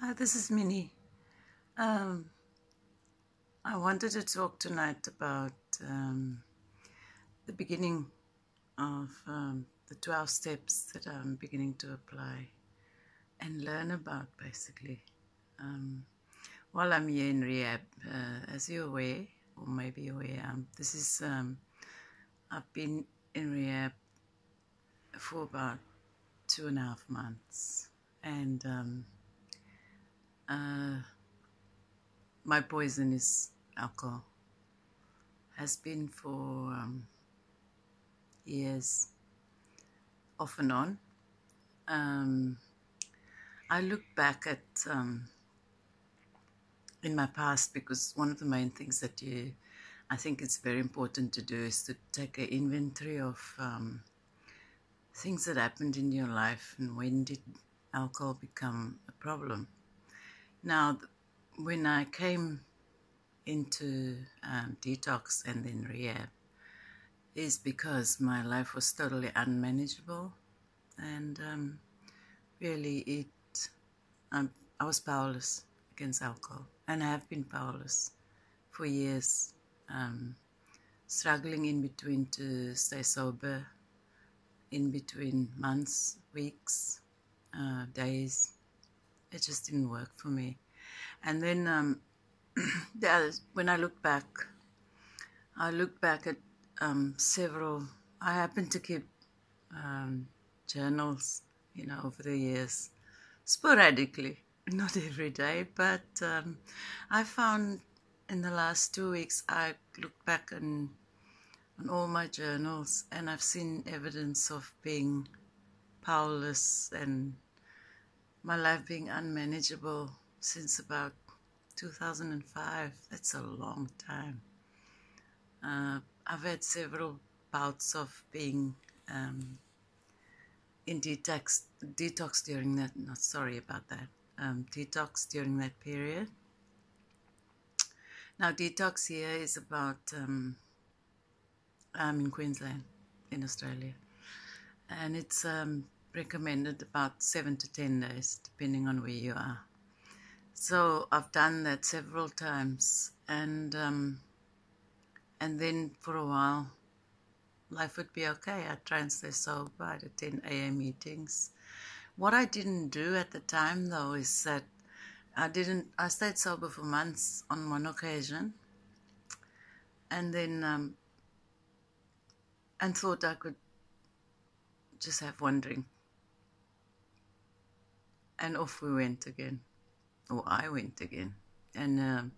Hi, this is Minnie. Um, I wanted to talk tonight about the beginning of the 12 steps that I'm beginning to apply and learn about, basically. While I'm here in rehab, as you're aware, or maybe you're aware, I've been in rehab for about 2.5 months, and my poison is alcohol. Has been for years, off and on. I look back at in my past, because one of the main things that I think it's very important to do is to take an inventory of things that happened in your life and when did alcohol become a problem. Now, when I came into detox and then rehab, is because my life was totally unmanageable, and really I was powerless against alcohol, and I have been powerless for years, struggling in between to stay sober, in between months, weeks, days. It just didn't work for me. And then when I look back at several. I happen to keep journals, over the years, sporadically, not every day, but I found in the last 2 weeks I looked back on all my journals, and I've seen evidence of being powerless and my life being unmanageable since about 2005. That's a long time. I've had several bouts of being in detox during that. Not sorry about that. Detox during that period. Now, detox here is about. I'm in Queensland, in Australia, and it's recommended about 7 to 10 days, depending on where you are. So I've done that several times, and then for a while, life would be okay. I'd try and stay sober. I'd attend AA meetings. What I didn't do at the time, though, is that I stayed sober for months on one occasion, and then, and thought I could just have one drink. And off we went again, or I went again. And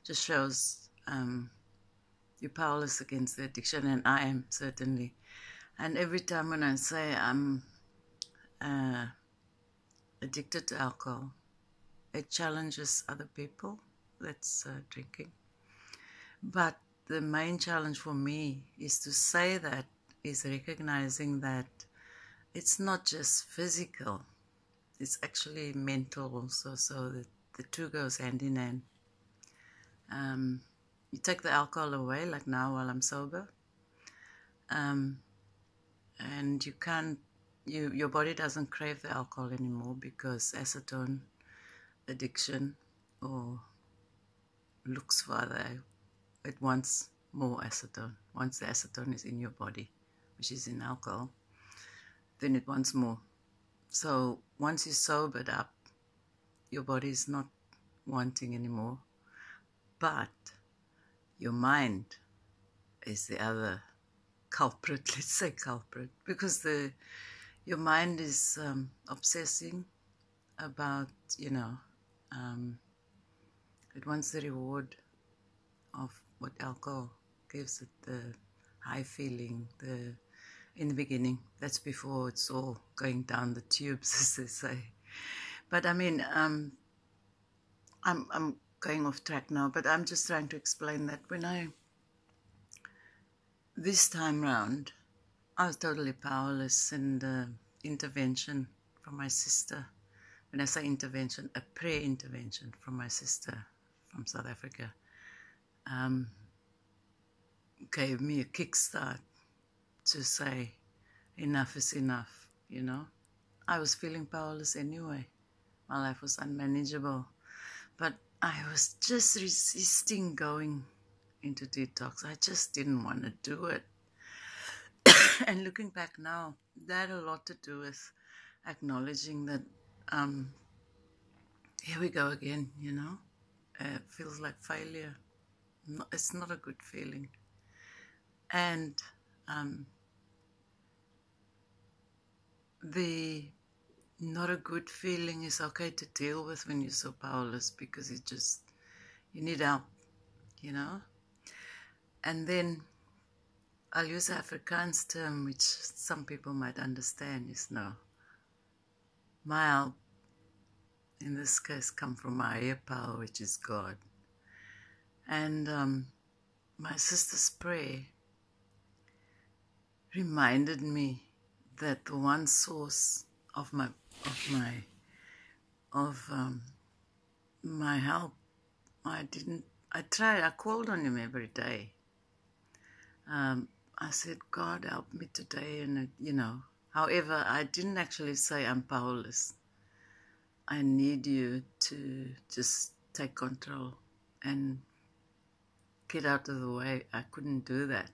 just shows you're powerless against the addiction, and I am, certainly. And every time when I say I'm addicted to alcohol, it challenges other people that's drinking. But the main challenge for me is to say that, is recognizing that it's not just physical, it's actually mental also, so that the two goes hand in hand. You take the alcohol away, like now while I'm sober, and you can't, your body doesn't crave the alcohol anymore, because acetone addiction, or looks for it wants more acetone. Once the acetone is in your body, which is in alcohol, then it wants more. So once you're sobered up, your body is not wanting anymore, but your mind is the other culprit. Let's say culprit, because your mind is obsessing about, it wants the reward of what alcohol gives it, the high feeling, in the beginning. That's before it's all going down the tubes, as they say. But I mean, I'm going off track now, but I'm just trying to explain that this time round, I was totally powerless, and intervention from my sister. When I say intervention, a pre-intervention from my sister from South Africa, gave me a kickstart to say enough is enough. I was feeling powerless anyway, My life was unmanageable. But I was just resisting going into detox. I just didn't want to do it. And looking back now, that had a lot to do with acknowledging that here we go again, you know. It feels like failure. It's not a good feeling. And the not a good feeling is okay to deal with when you're so powerless, because you need help, you know. And then I'll use Afrikaans term, which some people might understand, is no. My help, in this case, come from my higher power, which is God. And my sister's prayer reminded me that the one source of my help, I called on him every day. I said, God, help me today, and you know. However, I didn't actually say I'm powerless. I need you to just take control and get out of the way. I couldn't do that.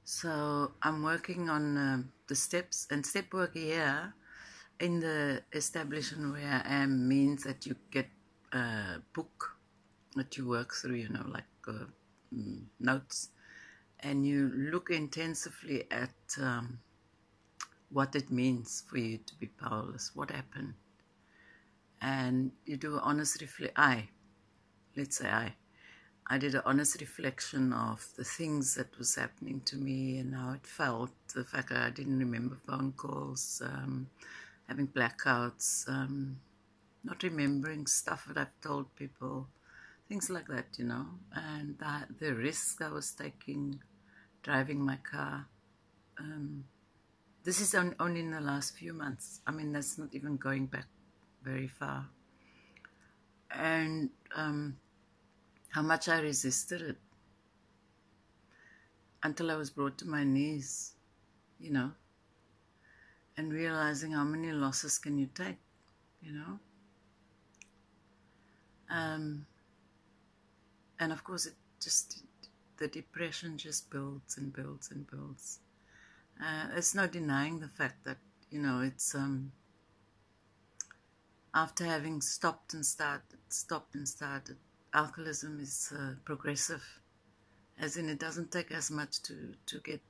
So I'm working on the steps, and step work here in the establishment where I am means that you get a book that you work through, you know, like notes, and you look intensively at what it means for you to be powerless, what happened, and you do an honest I did an honest reflection of the things that was happening to me and how it felt, the fact that I didn't remember phone calls, having blackouts, not remembering stuff that I've told people, things like that, you know, and the risks I was taking, driving my car. This is only in the last few months. I mean, that's not even going back very far. And how much I resisted it until I was brought to my knees, you know, and realizing how many losses can you take, you know. And of course, the depression just builds and builds and builds. It's no denying the fact that, you know, it's after having stopped and started, alcoholism is progressive, as in it doesn't take as much to get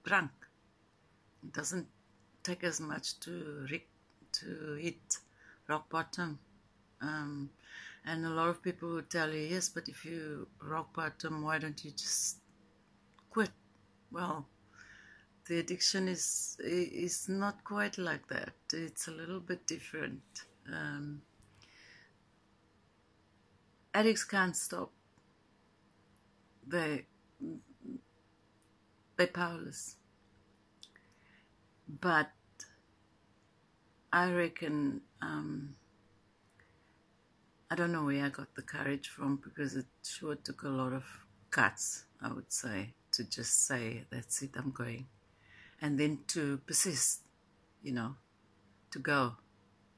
drunk. It doesn't take as much to hit rock bottom. And a lot of people would tell you, yes, but if you rock bottom, why don't you just quit? Well, the addiction is not quite like that. It's a little bit different. Addicts can't stop. They're powerless. But I reckon, I don't know where I got the courage from, because it sure took a lot of guts, I would say, to just say, that's it, I'm going. And then to persist, you know, to go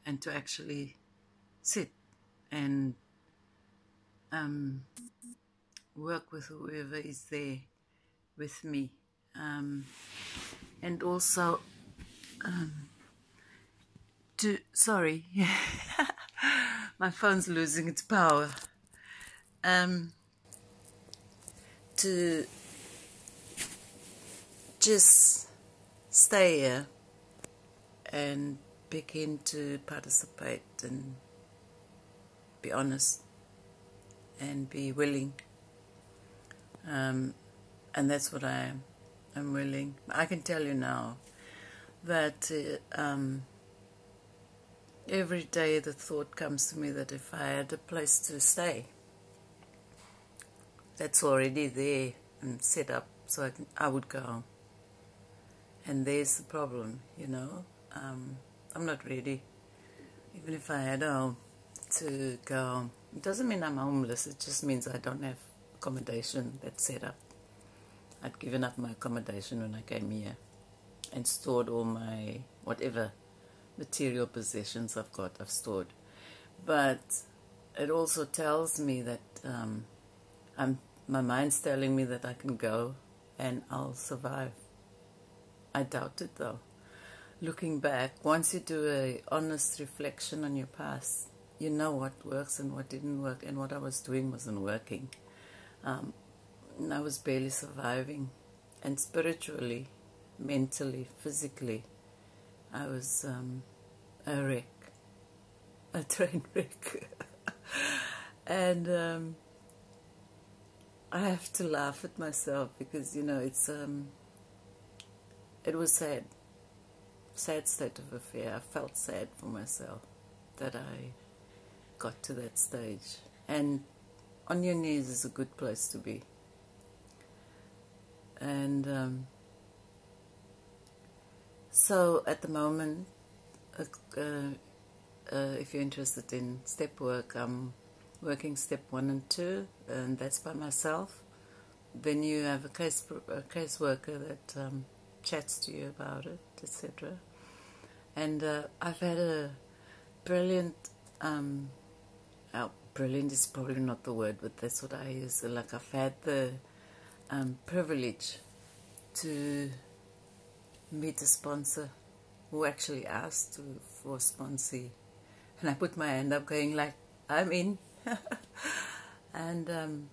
and to actually sit and work with whoever is there with me. And also sorry, my phone's losing its power. To just stay here and begin to participate and be honest and be willing. And that's what I am. I'm willing. I can tell you now that every day the thought comes to me that if I had a place to stay that's already there and set up, so I would go home. And there's the problem, you know. I'm not ready, even if I had a home, to go home. It doesn't mean I'm homeless, it just means I don't have accommodation that's set up. I'd given up my accommodation when I came here and stored all my whatever material possessions I've stored. But it also tells me that my mind's telling me that I can go and I'll survive. I doubt it though. Looking back, once you do a honest reflection on your past, you know what works and what didn't work, and what I was doing wasn't working. And I was barely surviving, and spiritually, mentally, physically, I was a wreck, a train wreck. And I have to laugh at myself because, you know, it was sad state of affair. I felt sad for myself that I got to that stage. And on your knees is a good place to be. And so at the moment, if you're interested in step work, I'm working step 1 and 2, and that's by myself. Then you have a case worker that chats to you about it, etc. And I've had a brilliant, brilliant is probably not the word, but that's what I use. Like, I've had the privilege to meet a sponsor who actually asked for a sponsee, and I put my hand up going like, I'm in. And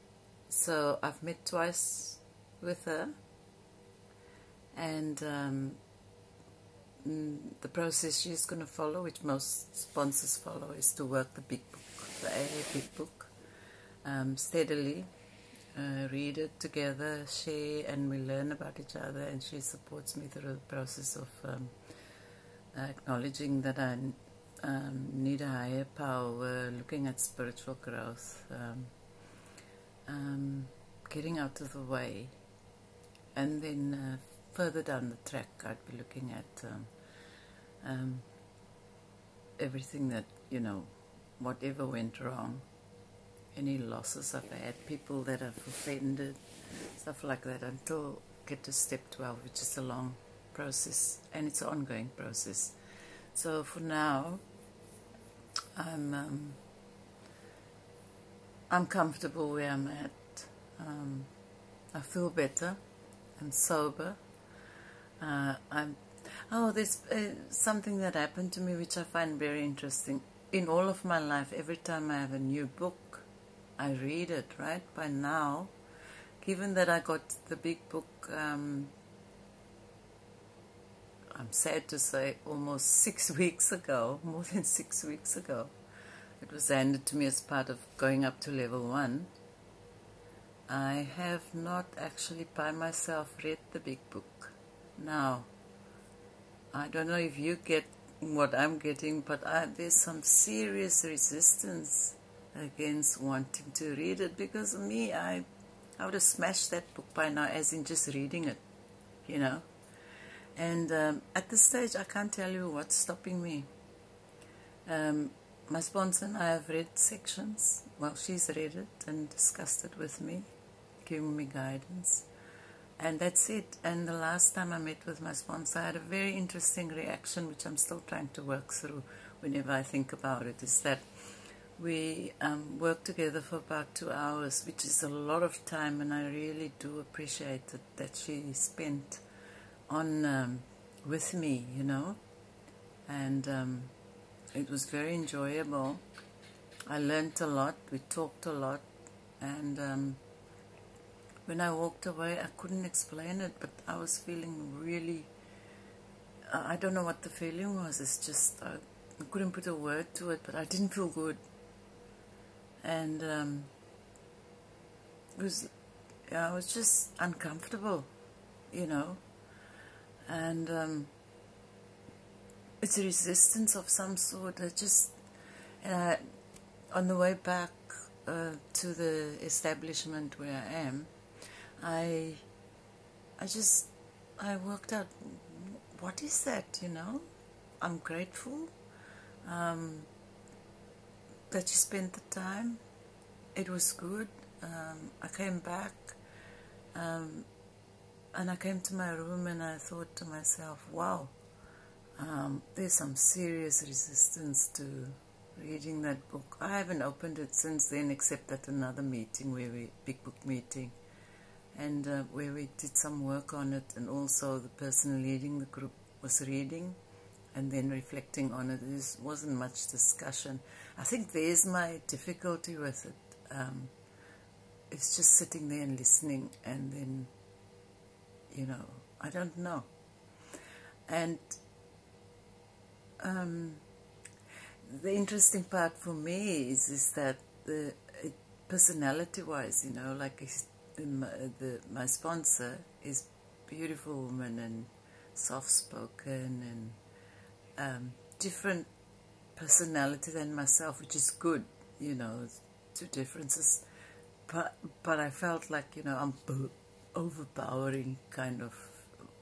so I've met twice with her, and the process she's going to follow, which most sponsors follow, is to work the big book, the AA big book, steadily, read it together, share, and we learn about each other, and she supports me through the process of acknowledging that I need a higher power, looking at spiritual growth, getting out of the way, and then further down the track I'd be looking at everything that, you know, whatever went wrong, any losses I've had, people that I've offended, stuff like that, until I get to step 12, which is a long process, and it's an ongoing process. So for now, I'm comfortable where I'm at. I feel better. I'm sober. There's something that happened to me which I find very interesting. In all of my life, every time I have a new book, I read it, right? By now, given that I got the big book, I'm sad to say, almost 6 weeks ago, more than 6 weeks ago. It was handed to me as part of going up to level 1. I have not actually by myself read the big book. Now, I don't know if you get what I'm getting, but there's some serious resistance against wanting to read it, because me, I would have smashed that book by now, as in just reading it, you know. And at this stage, I can't tell you what's stopping me. My sponsor and I have read sections. Well, she's read it and discussed it with me, giving me guidance. And that's it. And the last time I met with my sponsor, I had a very interesting reaction, which I'm still trying to work through whenever I think about it, is that we worked together for about 2 hours, which is a lot of time, and I really do appreciate it that she spent on with me, you know. And it was very enjoyable. I learned a lot, we talked a lot, and when I walked away, I couldn't explain it, but I was feeling really, I don't know what the feeling was. It's just, I couldn't put a word to it, but I didn't feel good. And I was just uncomfortable, you know. And it's a resistance of some sort. I just, on the way back to the establishment where I am, I worked out, what is that, you know? I'm grateful that you spent the time. It was good. I came back, and I came to my room and I thought to myself, wow, there's some serious resistance to reading that book. I haven't opened it since then, except at another meeting, big book meeting, and where we did some work on it, and also the person leading the group was reading and then reflecting on it. There wasn't much discussion. I think there's my difficulty with it. It's just sitting there and listening, and then, I don't know. And the interesting part for me is that personality-wise, like my sponsor is a beautiful woman and soft-spoken and different personality than myself, which is good, two differences. But I felt like, I'm overpowering, kind of.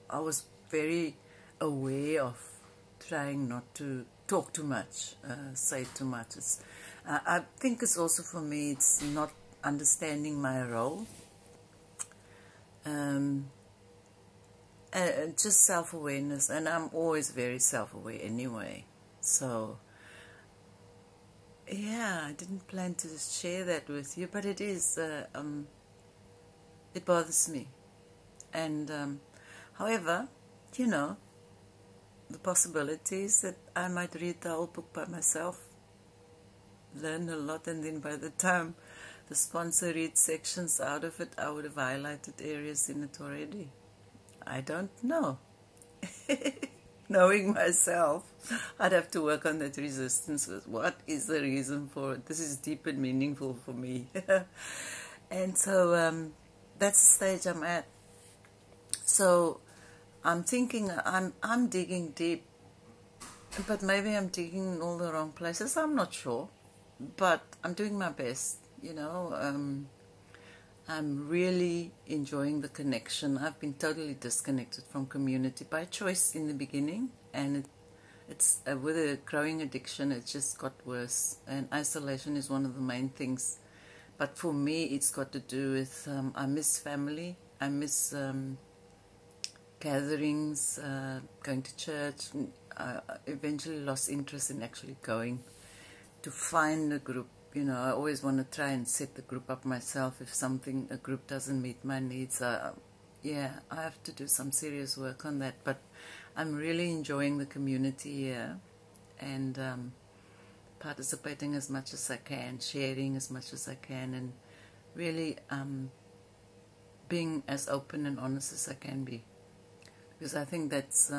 I was very aware of trying not to talk too much, say too much. I think it's also for me, it's not understanding my role. Just self-awareness, and I'm always very self-aware anyway. So, yeah, I didn't plan to share that with you, but it is, it bothers me. And, however, the possibilities that I might read the whole book by myself, learn a lot, and then by the time the sponsor reads sections out of it, I would have highlighted areas in it already. I don't know. Knowing myself, I'd have to work on that resistance. What is the reason for it? This is deep and meaningful for me. And so that's the stage I'm at. So I'm thinking I'm digging deep, but maybe I'm digging in all the wrong places. I'm not sure, but I'm doing my best, I'm really enjoying the connection. I've been totally disconnected from community by choice in the beginning, and it's with a growing addiction, it just got worse. And isolation is one of the main things. But for me, it's got to do with I miss family. I miss gatherings, going to church. I eventually lost interest in actually going to find a group. I always want to try and set the group up myself. If a group doesn't meet my needs, yeah, I have to do some serious work on that. But I'm really enjoying the community here, and participating as much as I can, sharing as much as I can, and really being as open and honest as I can be. Because I think that's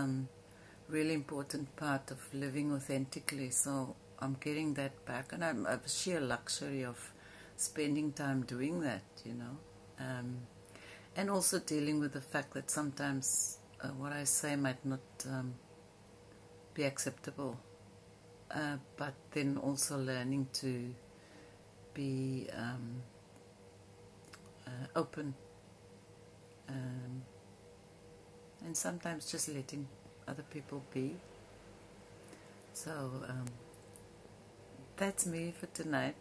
really important part of living authentically. So I'm getting that back, and I have sheer luxury of spending time doing that, and also dealing with the fact that sometimes what I say might not be acceptable, but then also learning to be open, and sometimes just letting other people be. So that's me for tonight.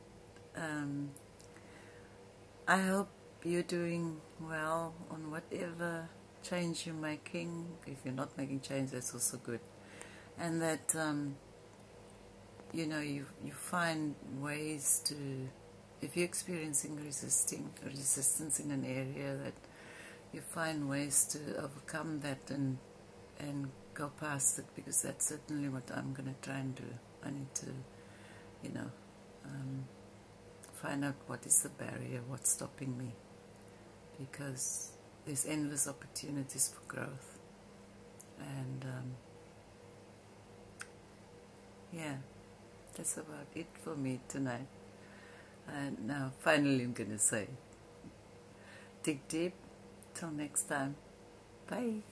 I hope you're doing well on whatever change you're making. If you're not making change, that's also good. And that you find ways to, if you're experiencing resistance in an area, that you find ways to overcome that and go past it, because that's certainly what I'm going to try and do. I need to find out what is the barrier, what's stopping me, because there's endless opportunities for growth. And yeah, that's about it for me tonight. And now finally I'm going to say, dig deep. Till next time, bye.